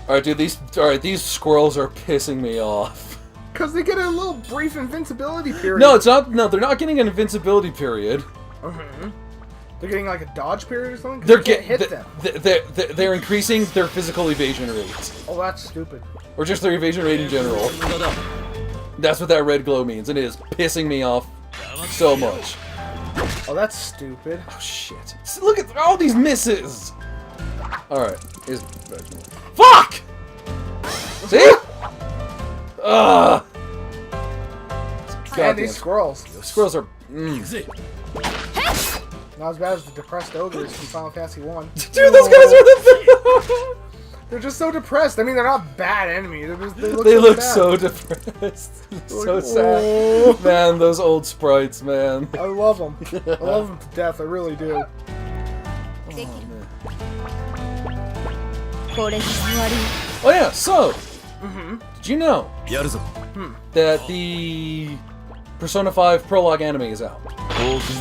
Alright, dude, these squirrels are pissing me off. Because they get a little brief invincibility period. No, it's not. No, they're not getting an invincibility period. They're getting like a dodge period or something? They're can't hit them. They're increasing their physical evasion rate. Oh, that's stupid. Or just their evasion rate in general. That's what that red glow means, and it is pissing me off so much. Oh, that's stupid. Oh, shit. Look at all these misses! Alright, fuck! See? Ugh! And these squirrels. Squirrels are... Not as bad as the depressed ogres from Final Fantasy 1. Dude, those guys are the... They're just so depressed. I mean, they're not bad enemies. They look so depressed. So sad. Man, those old sprites, man. I love them. I love them to death. I really do. Oh yeah, so... Did you know that the Persona 5 prologue anime is out?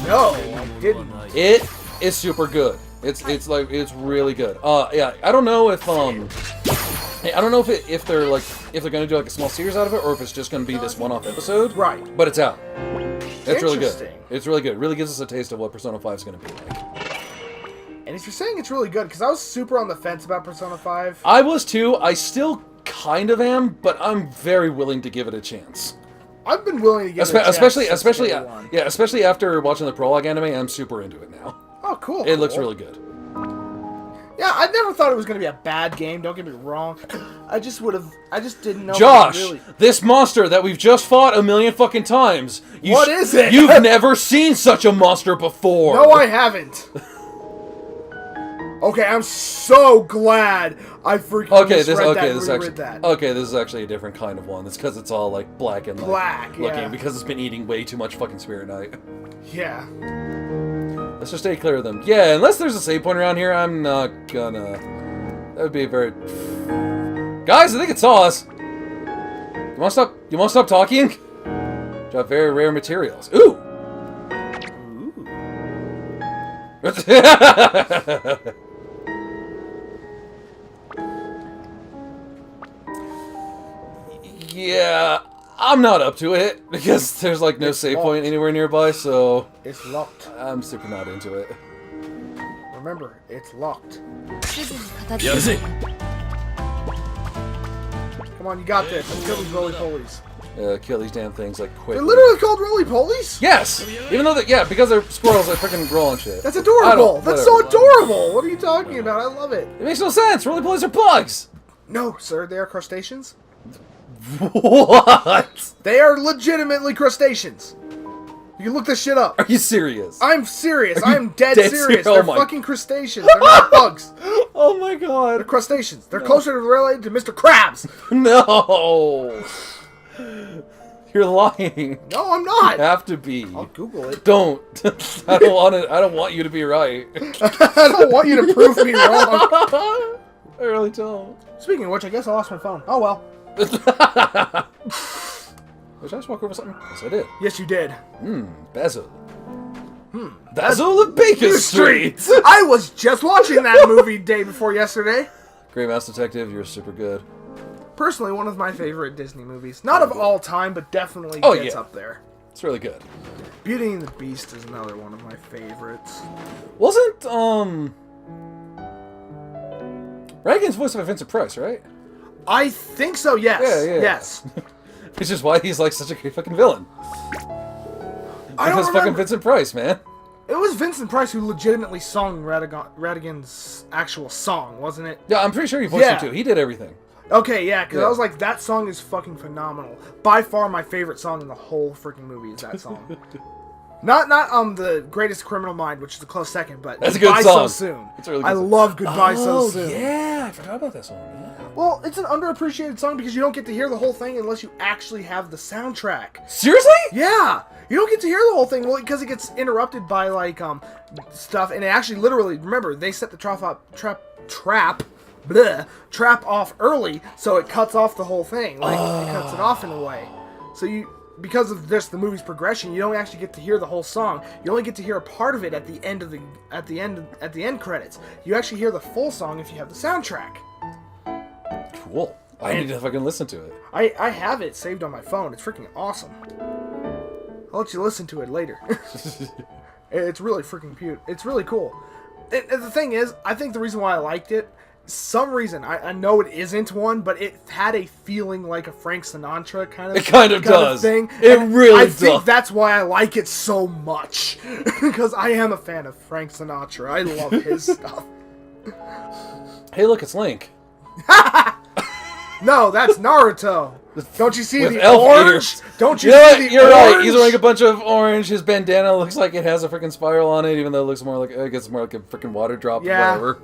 No, I didn't. It is super good. It's really good. Yeah, I don't know if if they're gonna do like a small series out of it, or if it's just gonna be this one-off episode. Right. But it's out. It's really good. Interesting. It's really good. It really gives us a taste of what Persona 5 is gonna be like. And if you're saying it's really good, because I was super on the fence about Persona 5. I was too. I still kind of am, but I'm very willing to give it a chance. I've been willing to give it a chance especially after watching the prologue anime. I'm super into it now. Oh, cool. It looks really good. Yeah, I never thought it was going to be a bad game, don't get me wrong. I just didn't know. Josh, this monster that we've just fought a million fucking times. What is it? You've never seen such a monster before. No, I haven't. Okay, I'm so glad I freaking read that. Okay, this is actually a different kind of one. It's because it's all like black and looking yeah. because it's been eating way too much fucking Spirit Night. Yeah. Let's just stay clear of them. Yeah, unless there's a save point around here, I'm not gonna... That would be a very... Guys, I think it's us! You wanna stop talking? Drop very rare materials. Ooh! Yeah, I'm not up to it, because there's like no save point anywhere nearby, so... It's locked. I'm super not into it. Remember, it's locked. Come on, you got this. Let's kill these roly-polies. Kill these damn things like quick. They're literally called roly-polies? Yes! Even though, because they're squirrels, they freaking roll and shit. That's adorable! That's so adorable! What are you talking about? I love it. It makes no sense! Roly-polies are bugs! No, sir, they are crustaceans. What? They are legitimately crustaceans. You can look this shit up. Are you serious? I'm serious. I'm dead serious. Oh They're fucking crustaceans. They're not bugs. Oh my god. They're crustaceans. They're closer related to Mr. Krabs. No. You're lying. No, I'm not. You have to be. I'll Google it. Don't. I don't want you to be right. I don't want you to prove me wrong. I really don't. Speaking of which, I guess I lost my phone. Oh well. Did I just walk over something? Yes, I did. Yes, you did. Basil. Basil of Baker Street! I was just watching that movie day before yesterday. Great Mouse Detective, you're super good. Personally, one of my favorite Disney movies. Not of all time, but definitely gets up there. It's really good. Beauty and the Beast is another one of my favorites. Wasn't, Reagan's voiced by Vincent Price, right? I think so, yes. Yeah. Yes. Which is why he's like such a great fucking villain. I don't fucking Vincent Price, man. It was Vincent Price who legitimately sung Radigan's actual song, wasn't it? Yeah, I'm pretty sure he voiced him too. He did everything. Okay, yeah, because I was like, that song is fucking phenomenal. By far my favorite song in the whole freaking movie is that song. Not the Greatest Criminal Mind, which is a close second, but that's a good Goodbye song. So Soon. It's a really good I song. love Goodbye So Soon. Yeah, I forgot about that song. Yeah. Well, it's an underappreciated song because you don't get to hear the whole thing unless you actually have the soundtrack. Seriously? Yeah, you don't get to hear the whole thing because it gets interrupted by like stuff, and it actually literally remember they set the trap off early, so it cuts off the whole thing. Like it cuts it off in a way. So because of the movie's progression, you don't actually get to hear the whole song. You only get to hear a part of it at the end end credits. You actually hear the full song if you have the soundtrack. Cool. I need to fucking listen to it. I have it saved on my phone. It's freaking awesome. I'll let you listen to it later. It's really freaking cute. It's really cool. And the thing is, I think the reason why I liked it, some reason, I know it isn't one, but it had a feeling like a Frank Sinatra kind of It kind of does. thing. It And really I does. think that's why I like it so much. Because I am a fan of Frank Sinatra. I love his stuff. Hey, look, it's Link. No, that's Naruto. Don't you see With the elf orange? ears. Don't you You know see what? the You're orange? right. He's wearing a bunch of orange. His bandana looks like it has a freaking spiral on it, even though it looks more like, I guess, more like a freaking water drop. Yeah. Whatever.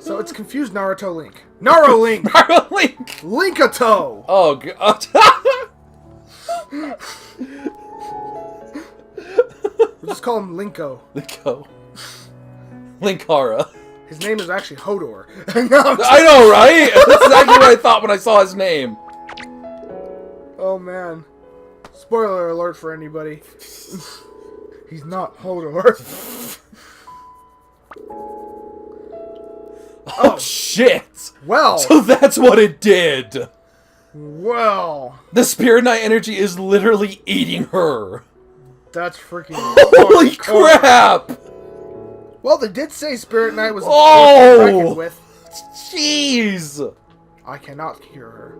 So it's confused Naruto Link. Naro Link. Mario Link. Linkato. Oh, God. We'll just call him Linko. Linko. Linkara. His name is actually Hodor. No, I know, right? That's exactly what I thought when I saw his name. oh man. Spoiler alert for anybody. He's not Hodor. Oh, shit. Well. So that's what it did. Well. The Spirit Knight energy is literally eating her. That's freaking. Holy crap! Well, they did say Spirit Knight was a Oh! force to be reckoned with. Jeez. I cannot cure her.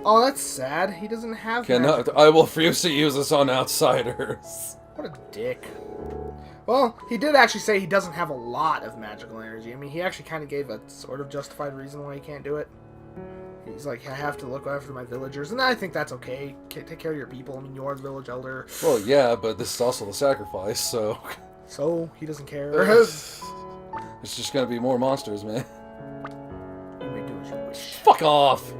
Oh, that's sad. He doesn't have magic. I will refuse to use this on outsiders. What a dick. Well, he did actually say he doesn't have a lot of magical energy. I mean, he actually kind of gave a sort of justified reason why he can't do it. He's like, I have to look after my villagers, and I think that's okay. Take care of your people. I mean, you're the village elder. Well, yeah, but this is also the sacrifice, so... So, he doesn't care. It's just gonna be more monsters, man. You may do as you wish. Fuck off!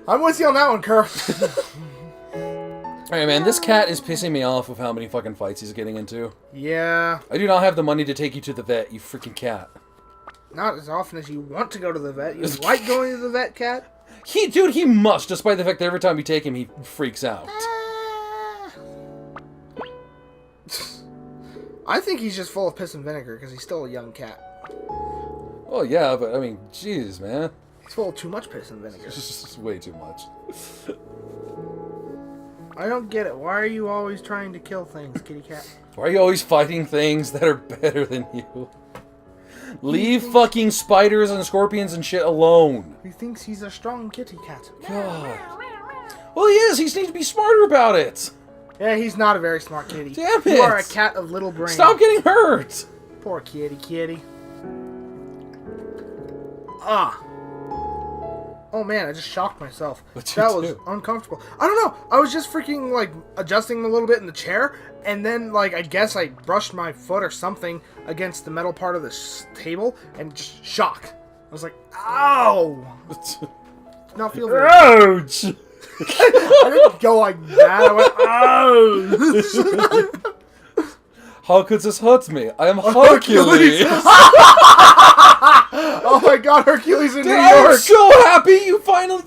I'm with you on that one, Kerr. Alright, man, this cat is pissing me off with how many fucking fights he's getting into. Yeah. I do not have the money to take you to the vet, you freaking cat. Not as often as you want to go to the vet. You like going to the vet, cat? Dude, he must, despite the fact that every time you take him, he freaks out. I think he's just full of piss and vinegar because he's still a young cat. Well, yeah, but, I mean, jeez, man. He's full of too much piss and vinegar. It's just way too much. I don't get it. Why are you always trying to kill things, kitty cat? Why are you always fighting things that are better than you? Leave fucking spiders and scorpions and shit alone. He thinks he's a strong kitty cat. God. Well, he is. He just needs to be smarter about it. Yeah, he's not a very smart kitty. Damn You are a it. cat of little brain. Stop getting hurt. Poor kitty. Ah. Oh man, I just shocked myself. What'd you That was do? uncomfortable. I don't know. I was just freaking like adjusting a little bit in the chair, and then like I guess I brushed my foot or something against the metal part of the table, and just shocked. I was like, "Ow!" Did not feel very. Ouch! I didn't go like that. I went, "Ow!" How could this hurt me? I am Hercules. Oh my God, Hercules in New I'm York. so happy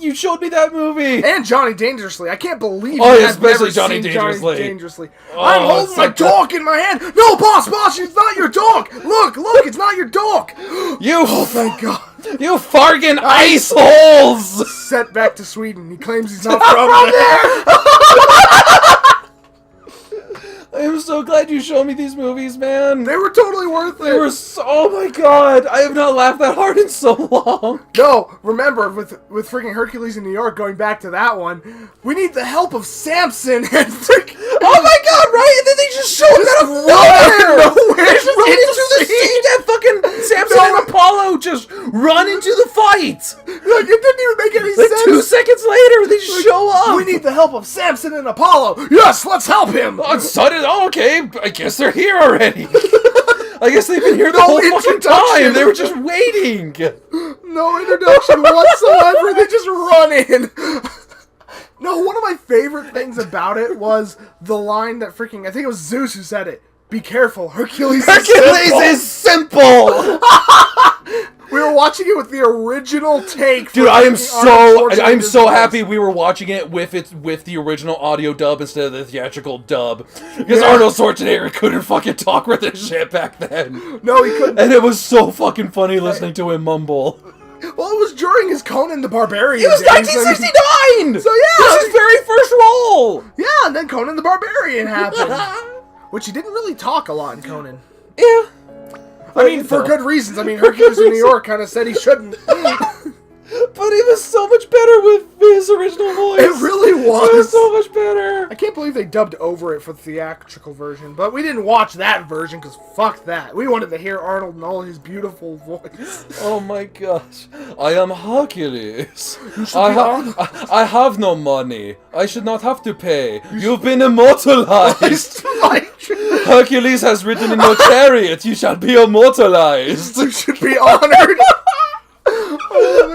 you showed me that movie. And Johnny Dangerously. I can't believe Oh, you yeah, have never especially Johnny seen Dangerously. Johnny Dangerously. Oh, I'm holding it's my like dog in my hand. No, boss, it's not your dog. Look, it's not your dog. You, Thank God. you farting ice holes. Sent back to Sweden. He claims he's not from there. I am so glad you showed me these movies, man. They were totally worth it. They were so, oh my God, I have not laughed that hard in so long. No, remember, with freaking Hercules in New York, going back to that one, we need the help of Samson and freaking... Oh my God, right? And then they just showed him out of nowhere. Nowhere. They just run into the scene. That fucking Samson and Apollo just run into the fight. Like, it didn't even make any Like sense. 2 seconds later, they just show up. We need the help of Samson and Apollo. Yes, let's help him. Okay, I guess they're here already. I guess they've been here the No whole fucking introduction. time. They were just waiting. No introduction whatsoever. They just run in. No, one of my favorite things about it was the line that freaking, I think it was Zeus who said it. Be careful, Hercules Hercules is simple. We were watching it with the original take. Dude, I'm so happy we were watching it with the original audio dub instead of the theatrical dub. Because Arnold Schwarzenegger couldn't fucking talk worth a shit back then. No, he couldn't. And it was so fucking funny listening to him mumble. Well, it was during his Conan the Barbarian. It was 1969! So yeah! It was his very first role! Yeah, and then Conan the Barbarian happened. Which he didn't really talk a lot in Conan. Yeah. I mean, for good reasons. I mean, Hercules in New York kind of said he shouldn't. But he was so much better with his original voice. It really was. It was so much better. I can't believe they dubbed over it for the theatrical version, but we didn't watch that version because fuck that. We wanted to hear Arnold in all his beautiful voice. Oh my gosh. I am Hercules. I have no money. I should not have to pay. You've been immortalized. Hercules has ridden in your chariot. You shall be immortalized. You should be honored.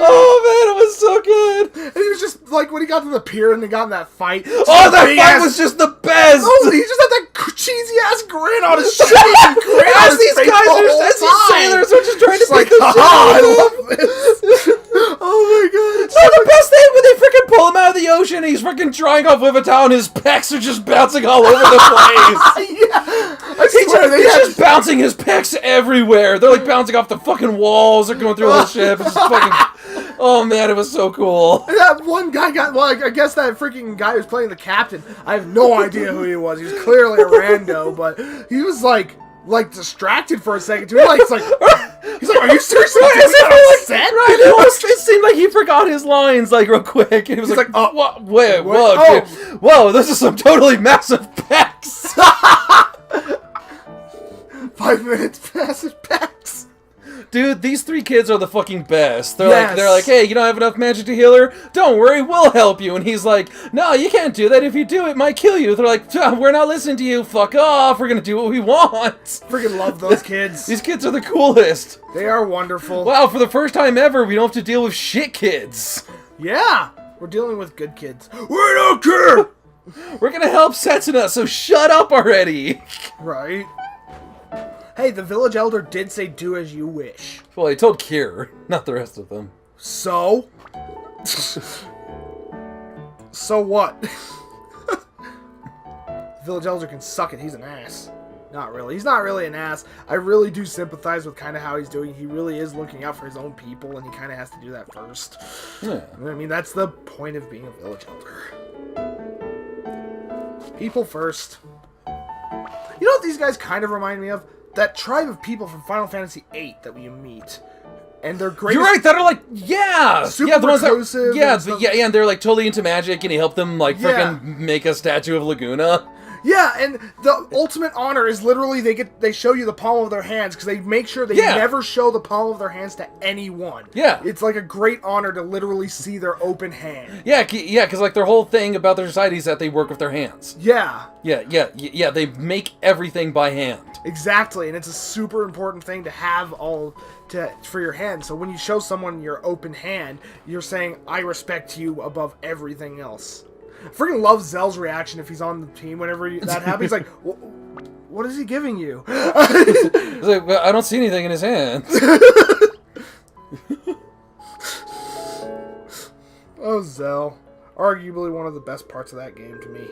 Oh man, it was so good. And he was just like when he got to the pier and they got in that fight. Oh, that fight was just the best. Oh, he just had that cheesy ass grin on his shitty grin. As these guys as these sailors are just trying to like, I love this. Oh my god. No, the best thing when they freaking pull him out of the ocean and he's freaking drying off with a towel and his pecs are just bouncing all over the place. Yeah. I swear, he's just bouncing his pecs everywhere. They're like bouncing off the fucking walls. They're going through the whole ship. It's just fucking... Oh man, it was so cool. And that one guy got... Well, I guess that freaking guy who's playing the captain, I have no idea who he was. He was clearly a rando, but he was like distracted for a second too. He's like, are you seriously doing that on set? Right, it seemed like he forgot his lines like real quick. And he was like, oh, wait, whoa, dude. Whoa, this is some totally massive pecs. 5 minutes, massive pecs. Dude, these three kids are the fucking best. They're like, hey, you don't have enough magic to heal her? Don't worry, we'll help you. And he's like, no, you can't do that. If you do, it might kill you. They're like, we're not listening to you. Fuck off. We're gonna do what we want. Freaking love those kids. These kids are the coolest. They are wonderful. Wow, for the first time ever, we don't have to deal with shit kids. Yeah, we're dealing with good kids. We don't care. We're gonna help Setsuna, so shut up already. Right. Hey, the village elder did say do as you wish. Well, he told Kier, not the rest of them. So? So what? Village elder can suck it. He's an ass. Not really. He's not really an ass. I really do sympathize with kind of how he's doing. He really is looking out for his own people, and he kind of has to do that first. Yeah. I mean, that's the point of being a village elder. People first. You know what these guys kind of remind me of? That tribe of people from Final Fantasy VIII that we meet. And they're great. You're right, that are like, super the ones reclusive. that, and they're like totally into magic, and he helped them like freaking make a statue of Laguna. Yeah, and the ultimate honor is literally they show you the palm of their hands because they make sure they never show the palm of their hands to anyone. Yeah, it's like a great honor to literally see their open hand. Yeah, because like their whole thing about their society is that they work with their hands. Yeah, they make everything by hand. Exactly, and it's a super important thing to have for your hand. So when you show someone your open hand, you're saying, I respect you above everything else. I freaking love Zell's reaction if he's on the team whenever that happens. He's like, what is he giving you? He's like, well, I don't see anything in his hands. Oh, Zell. Arguably one of the best parts of that game to me.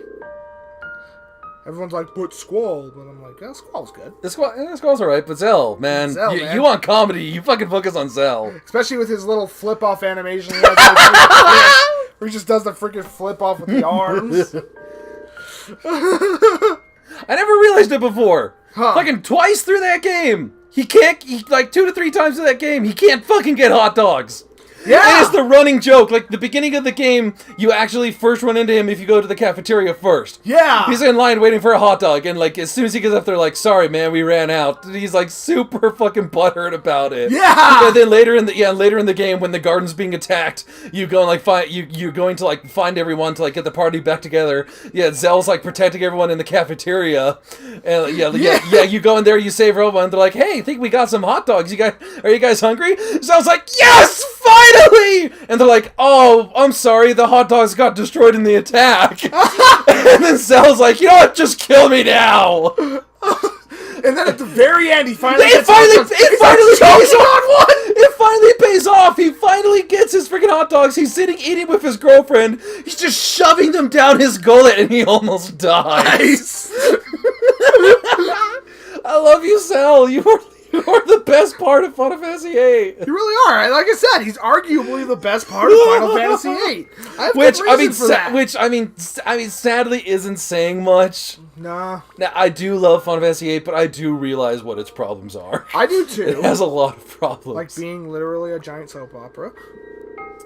Everyone's like, but Squall. But I'm like, yeah, Squall's good. Squall's alright, but Zell, man. You want comedy, you fucking focus on Zell. Especially with his little flip-off animation. Where he just does the freaking flip-off with the arms. I never realized it before. Fucking twice through that game. Like 2 to 3 times through that game, he can't fucking get hot dogs. Yeah! It is the running joke. Like, the beginning of the game, you actually first run into him if you go to the cafeteria first. Yeah! He's in line waiting for a hot dog, and, like, as soon as he gets up there, like, sorry, man, we ran out. He's, like, super fucking butthurt about it. Yeah! And then later in the game, when the garden's being attacked, you go and, like, you're going to, like, find everyone to, like, get the party back together. Yeah, Zell's, like, protecting everyone in the cafeteria. And, you go in there, you save everyone, and they're like, hey, I think we got some hot dogs. Are you guys hungry? Zell's like, yes! Finally! And they're like, oh, I'm sorry, the hot dogs got destroyed in the attack. And then Zell's like, you know what, just kill me now. And then at the very end, he finally It finally pays off. He finally gets his freaking hot dogs. He's sitting eating with his girlfriend. He's just shoving them down his gullet, and he almost dies. Nice. I love you, Cell. You are the best part of Final Fantasy VIII. You really are. Like I said, he's arguably the best part of Final Fantasy VIII. Which I mean, sadly isn't saying much. Nah. Now I do love Final Fantasy VIII, but I do realize what its problems are. I do too. It has a lot of problems. Like being literally a giant soap opera.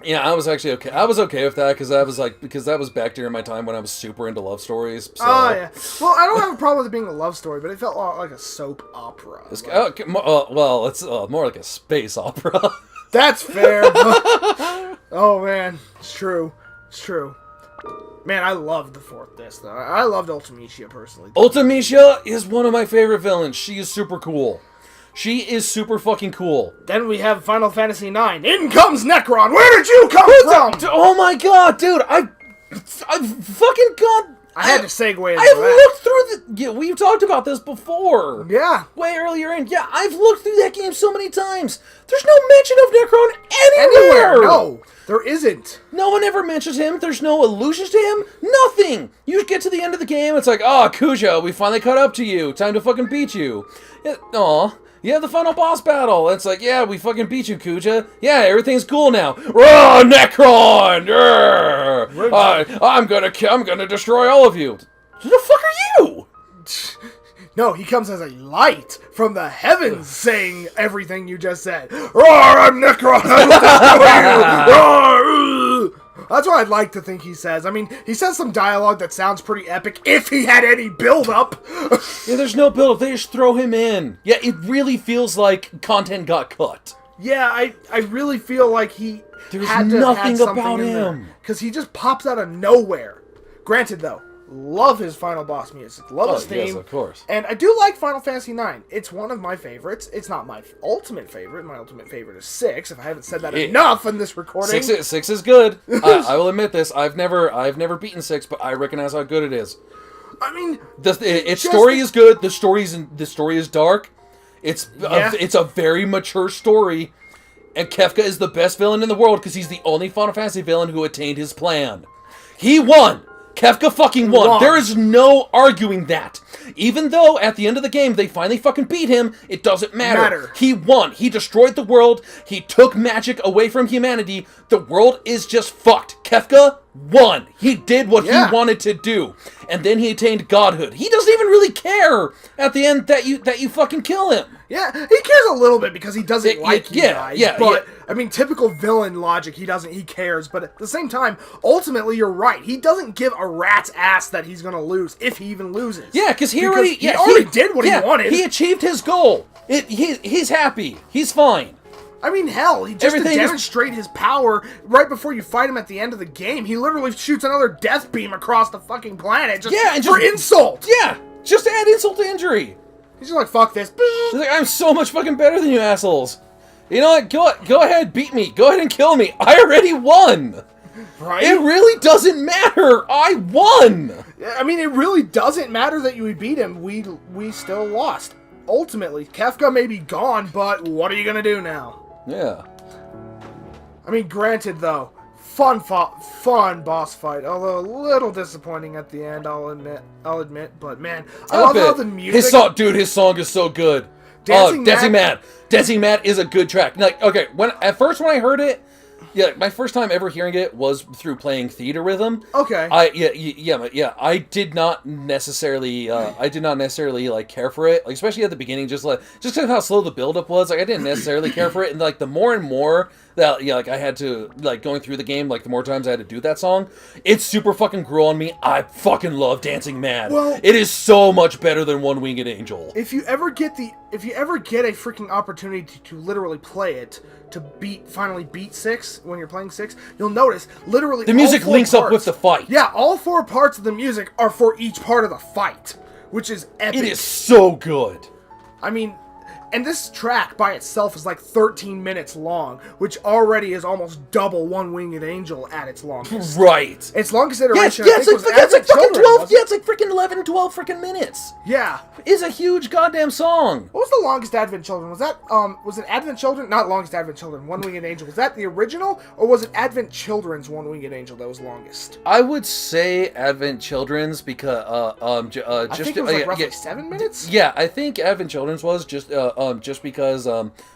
Yeah, I was actually okay. I was okay with that because that was back during my time when I was super into love stories. So. Oh yeah. Well, I don't have a problem with it being a love story, but it felt like a soap opera. Well, it's more like a space opera. That's fair. Oh man, it's true. It's true. Man, I loved the fourth disc though. I loved Ultimecia personally. Ultimecia is one of my favorite villains. She is super cool. She is super fucking cool. Then we have Final Fantasy IX. In comes Necron. Where did you come from? Oh my god, dude! I fucking god. I had to segue into that. I've looked through Yeah, we've talked about this before. Yeah. Way earlier in. Yeah, I've looked through that game so many times. There's no mention of Necron anywhere. No, there isn't. No one ever mentions him. There's no allusions to him. Nothing. You get to the end of the game, it's like, oh, Kuja, we finally caught up to you. Time to fucking beat you. Aw. You have the final boss battle. It's like, yeah, we fucking beat you, Kuja. Yeah, everything's cool now. Raw Necron! I'm gonna destroy all of you. Who the fuck are you? No, he comes as a light from the heavens saying everything you just said. Roar, I'm Necron! I will destroy you! That's what I'd like to think he says. I mean, he says some dialogue that sounds pretty epic, if he had any build-up. Yeah, there's no build-up. They just throw him in. Yeah, it really feels like content got cut. Yeah, I really feel like he There's had to nothing have something about in there. him. Because he just pops out of nowhere. Granted, though, love his final boss music. Love his theme. Yes, of course. And I do like Final Fantasy IX. It's one of my favorites. It's not my ultimate favorite. My ultimate favorite is 6, if I haven't said that enough in this recording. 6 is good. I will admit this. I've never beaten 6, but I recognize how good it is. I mean, its story is good. The story is dark. It's a very mature story. And Kefka is the best villain in the world because he's the only Final Fantasy villain who attained his plan. He won! Kefka fucking won. There is no arguing that. Even though at the end of the game they finally fucking beat him, it doesn't matter. He won. He destroyed the world. He took magic away from humanity. The world is just fucked. Kefka won. He did what he wanted to do. And then he attained godhood. He doesn't even really care at the end that you fucking kill him. Yeah, he cares a little bit because he doesn't like you guys. But, I mean, typical villain logic, he cares. But at the same time, ultimately, you're right. He doesn't give a rat's ass that he's going to lose, if he even loses. Yeah, because he already did what he wanted. He achieved his goal. He's happy. He's fine. I mean, hell, to demonstrate his power right before you fight him at the end of the game, he literally shoots another death beam across the fucking planet for insult. Yeah, just to add insult to injury. He's just like, fuck this. He's like, I'm so much fucking better than you assholes. You know what? Go ahead, beat me. Go ahead and kill me. I already won. Right? It really doesn't matter. I won. I mean, it really doesn't matter that you beat him. We still lost. Ultimately, Kefka may be gone, but what are you gonna do now? Yeah. I mean, granted, though, fun boss fight, although a little disappointing at the end, I'll admit, but man, I love how the music... His song is so good. Dancing Mad is a good track. Like, okay, when I heard it, yeah, my first time ever hearing it was through playing Theater Rhythm. Okay. I did not necessarily like care for it, like, especially at the beginning, just because of how slow the build-up was. Like, I didn't necessarily care for it, and like the more and more that I had to, like, going through the game, like the more times I had to do that song, it super fucking grew on me. I fucking love Dancing Mad. Well, it is so much better than One Winged Angel. If you ever get a freaking opportunity to literally play it, to finally beat 6 when you're playing 6, you'll notice literally the music links up with the fight. Yeah, all 4 parts of the music are for each part of the fight, which is epic. It is so good. I mean, And this track by itself is like 13 minutes long, which already is almost double One Winged Angel at its longest. Right. Its longest iteration, it's like freaking 12. Yeah, it's like freaking 11, 12 freaking minutes. Yeah. It's a huge goddamn song. What was the longest Advent Children? Was it Advent Children? Not longest Advent Children, One Winged Angel. Was that the original, or was it Advent Children's One Winged Angel that was longest? I would say Advent Children's because I think it was like roughly 7 minutes. Yeah, I think Advent Children's was just because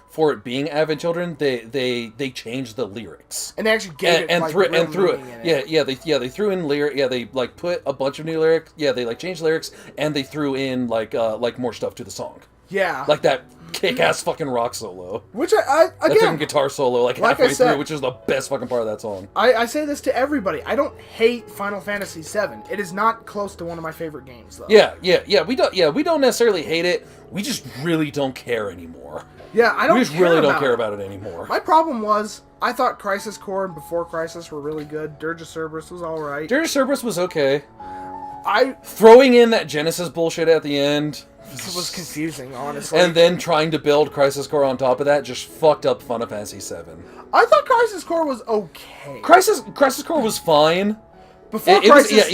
for it being Advent Children, they changed the lyrics. And they actually gave it like threw it. Yeah, they threw in lyric. Yeah, they like put a bunch of new lyrics. Yeah, they like changed lyrics and they threw in like more stuff to the song. Yeah. Like that kick-ass fucking rock solo. Which that fucking guitar solo like halfway through, which is the best fucking part of that song. I say this to everybody. I don't hate Final Fantasy VII. It is not close to one of my favorite games, though. Yeah. We don't necessarily hate it. We just really don't care anymore. Yeah, I don't. We just really don't care about it anymore. My problem was I thought Crisis Core and Before Crisis were really good. Dirge of Cerberus was all right. Dirge of Cerberus was okay. Throwing in that Genesis bullshit at the end. It was confusing, honestly. And then trying to build Crisis Core on top of that just fucked up Final Fantasy VII. I thought Crisis Core was okay. Crisis Core was fine. Before Crisis...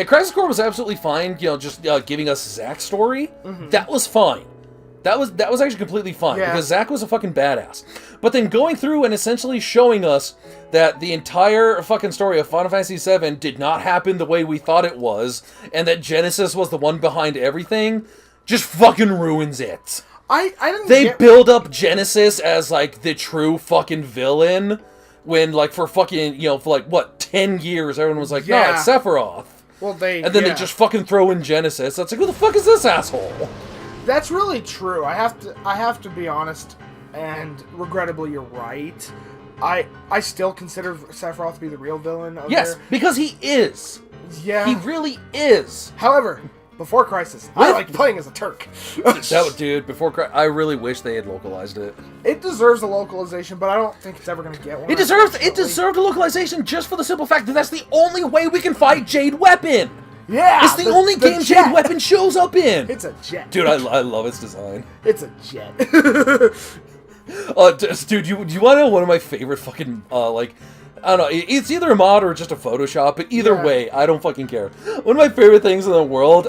Crisis Core was absolutely fine, just giving us Zack's story. Mm-hmm. That was fine. That was actually completely fine, because Zack was a fucking badass. But then going through and essentially showing us that the entire fucking story of Final Fantasy VII did not happen the way we thought it was, and that Genesis was the one behind everything, just fucking ruins it. They build up Genesis as, like, the true fucking villain, when, like, for fucking, for, like, what, 10 years, everyone was like, no, it's Sephiroth. Well, and then they just fucking throw in Genesis. That's like, who the fuck is this asshole? That's really true. I have to be honest, and regrettably, you're right. I still consider Sephiroth to be the real villain of there. Because he is. Yeah. He really is. However, Before Crisis, I like playing as a Turk. Dude, Before Crisis, I really wish they had localized it. It deserves a localization, but I don't think it's ever going to get one. It deserved a localization just for the simple fact that that's the only way we can fight Jade Weapon. Yeah! It's the only game Jade Weapon shows up in! It's a jet. Dude, I love its design. It's a jet. Dude, do you want to know one of my favorite fucking, I don't know, it's either a mod or just a Photoshop, but either way, I don't fucking care. One of my favorite things in the world,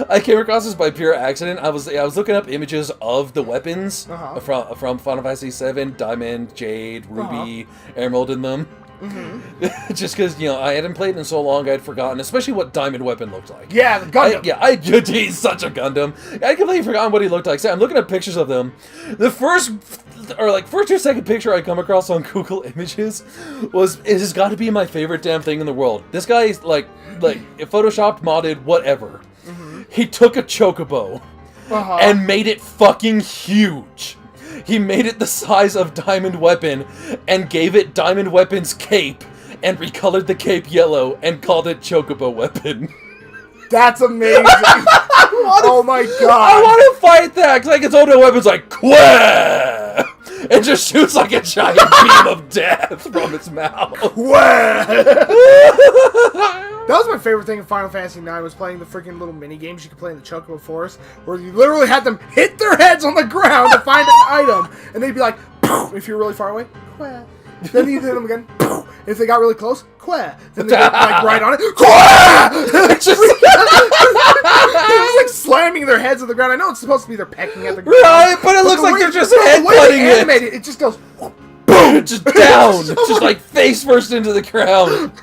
I came across this by pure accident. I was looking up images of the weapons from Final Fantasy VII, Diamond, Jade, Ruby, Emerald in them. Mm-hmm. Just because, I hadn't played it in so long, I'd forgotten, especially what Diamond Weapon looked like. Yeah, the Gundam. He's such a Gundam. I completely forgotten what he looked like. So I'm looking at pictures of them. The first or second picture I come across on Google Images it has got to be my favorite damn thing in the world. This guy is like photoshopped, modded, whatever. Mm-hmm. He took a chocobo and made it fucking huge. He made it the size of Diamond Weapon and gave it Diamond Weapon's cape and recolored the cape yellow and called it Chocobo Weapon. That's amazing. Oh my god. I want to fight that because its own weapon's like, Quah! And just shoots like a giant beam of death from its mouth. That was my favorite thing in Final Fantasy IX was playing the freaking little mini games you could play in the Chocobo Forest, where you literally had them hit their heads on the ground to find an item, and they'd be like, if you're really far away, Quah. Then you hit them again. If they got really close, Quah. Then they get like right on it, Quah! It's just like slamming their heads on the ground. I know it's supposed to be they're pecking at the ground. Right, but it looks like they're just headbutting it. It just goes boom, just down, just like face first into the ground.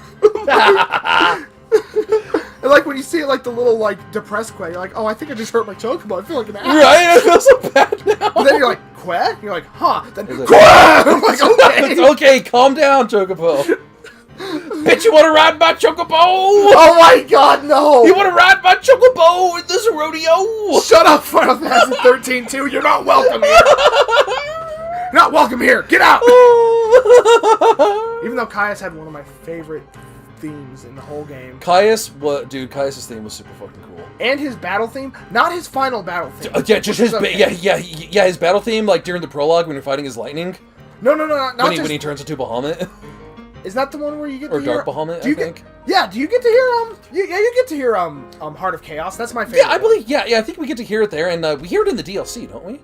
And like when you see it, like the little like depressed Quah, you're like, oh, I think I just hurt my Chocobo. I feel like an ass. Right, I feel so bad now. And then you're like, Quah? You're like, huh? Then Quah! I'm like, okay. It's okay, calm down, Chocobo. Bitch, you want to ride my Chocobo? Oh my god, no! You want to ride my Chocobo in this rodeo? Shut up, Final Fantasy 13 2. You're not welcome here. You're not welcome here. Get out. Even though Caius had one of my favorite themes in the whole game. Caius' theme was super fucking cool. And his battle theme, not his final battle theme. Yeah, just his his battle theme, like during the prologue when you're fighting his lightning. No, not when he turns into Bahamut. Is that the one where you get or to hear... Dark Bahamut, do you I think. Yeah, do you get to hear, you get to hear, Heart of Chaos. That's my favorite Yeah, I believe, yeah, I think we get to hear it there, and we hear it in the DLC, don't we?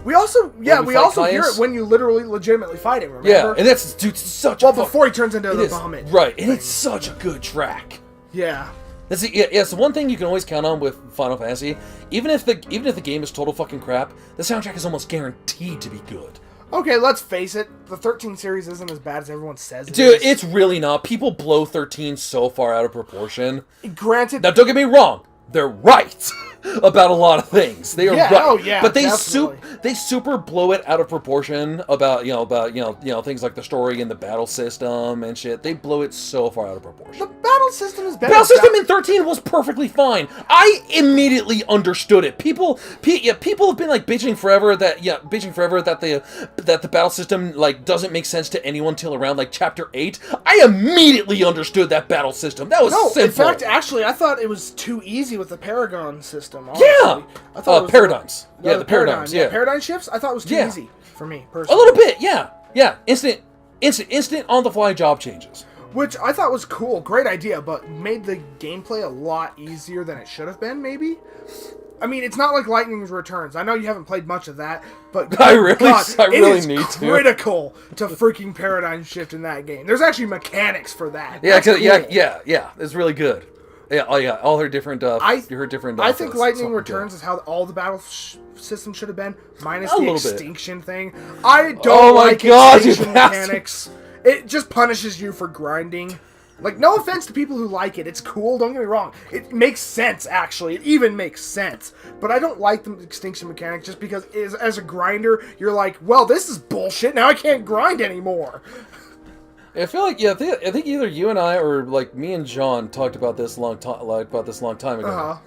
We also, yeah, When we we also fight hear Caius? it when you literally legitimately fight him, remember? Yeah, and that's, dude, such Well, a... before he turns into it the is, Bahamut. right, and it's such a good track. Yeah. That's it's the one thing you can always count on with Final Fantasy. Even if the game is total fucking crap, the soundtrack is almost guaranteed to be good. Okay, let's face it. The 13 series isn't as bad as everyone says it Dude, is. it's really not. People blow 13 so far out of proportion. Granted... Now, don't get me wrong. They're right about a lot of things. They are Yeah, right. oh, yeah, but they definitely. super blow it out of proportion about things like the story and the battle system and shit. They blow it so far out of proportion. The battle system is better. The battle system in 13 was perfectly fine. I immediately understood it. People have been like bitching forever that the battle system like doesn't make sense to anyone till around like chapter 8. I immediately understood that battle system. That was simple. In fact, actually, I thought it was too easy with the Paragon system. Honestly. Yeah! I thought it was paradigms. the The paradigms, yeah. Paradigm shifts, I thought it was too Yeah. easy for me, A personally. little bit, yeah. Yeah, instant on-the-fly job changes. Which I thought was cool. Great idea, but made the gameplay a lot easier than it should have been, maybe? I mean, it's not like Lightning's Returns. I know you haven't played much of that, but I really it is need to. critical to freaking paradigm shift in that game. There's actually mechanics for that. Yeah, That's cool. yeah. It's really good. Yeah, oh yeah, all her different. I different. think outfits. Lightning So Returns good. is how all the battle system should have been, minus A the little bit. extinction thing. I don't Oh my like God, you extinction bastard. mechanics. It just punishes you for grinding. Like, no offense to people who like it. It's cool, don't get me wrong. It makes sense, actually. It even makes sense. But I don't like the extinction mechanic just because as a grinder, you're like, well, this is bullshit. Now I can't grind anymore. I feel like I think either you and I or like me and John talked about this long time ago.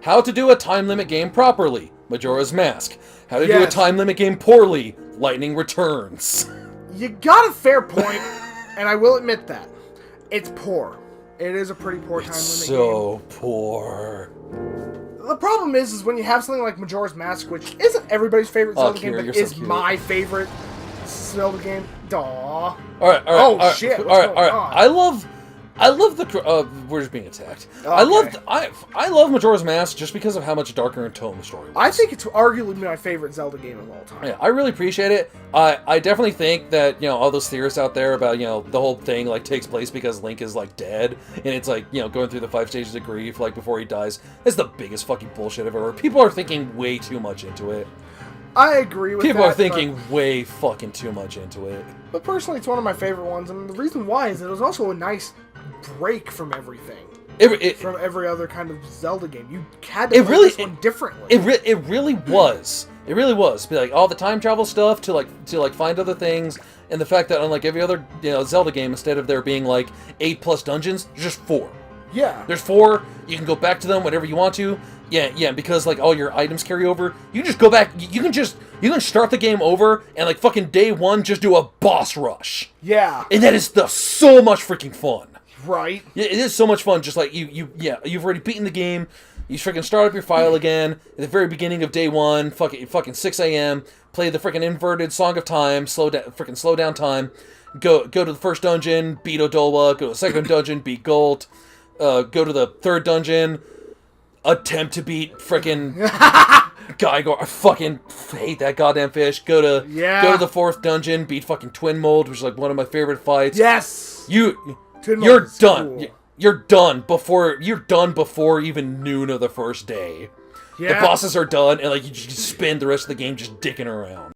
How to do a time limit game properly? Majora's Mask. How to do a Yes. time limit game poorly? Lightning Returns. You got a fair point, and I will admit that. It's poor. It is a pretty poor time limit game. So poor. The problem is when you have something like Majora's Mask, which isn't everybody's favorite Zelda game, Kira, but you're is so cute. my favorite Zelda game. Aw. All right. Oh, shit, what's going on? I love the. We're just being attacked. Okay. I love Majora's Mask just because of how much darker in tone the story was. I think it's arguably my favorite Zelda game of all time. Yeah, I really appreciate it. I definitely think that all those theorists out there about the whole thing like takes place because Link is like dead and it's like going through the 5 stages of grief like before he dies. It's the biggest fucking bullshit I've ever heard. People are thinking way too much into it. I agree with that. People are thinking way fucking too much into it. But personally, it's one of my favorite ones, and the reason why is that it was also a nice break from everything. From every other kind of Zelda game. You had to play this one differently. It really was. It really was. Be like all the time travel stuff to find other things, and the fact that unlike every other Zelda game, instead of there being like 8+ dungeons, there's just 4. Yeah. There's 4. You can go back to them whenever you want to. Yeah. Because like all your items carry over, you can just go back. You can start the game over and like fucking day 1 just do a boss rush. Yeah. And that is so much freaking fun. Right. It is so much fun. Just like you've already beaten the game. You freaking start up your file again at the very beginning of day 1. Fucking 6 a.m. Play the freaking inverted Song of Time. Slow down time. Go to the first dungeon. Beat Odola. Go to the second dungeon. Beat Gold. Go to the third dungeon. Attempt to beat freaking Geiger. I fucking hate that goddamn fish. Go to the 4th dungeon. Beat fucking Twin Mold, which is like one of my favorite fights. Yes. You're done. Cool. You're done before even noon of the first day. Yeah. The bosses are done, and like you just spend the rest of the game just dicking around.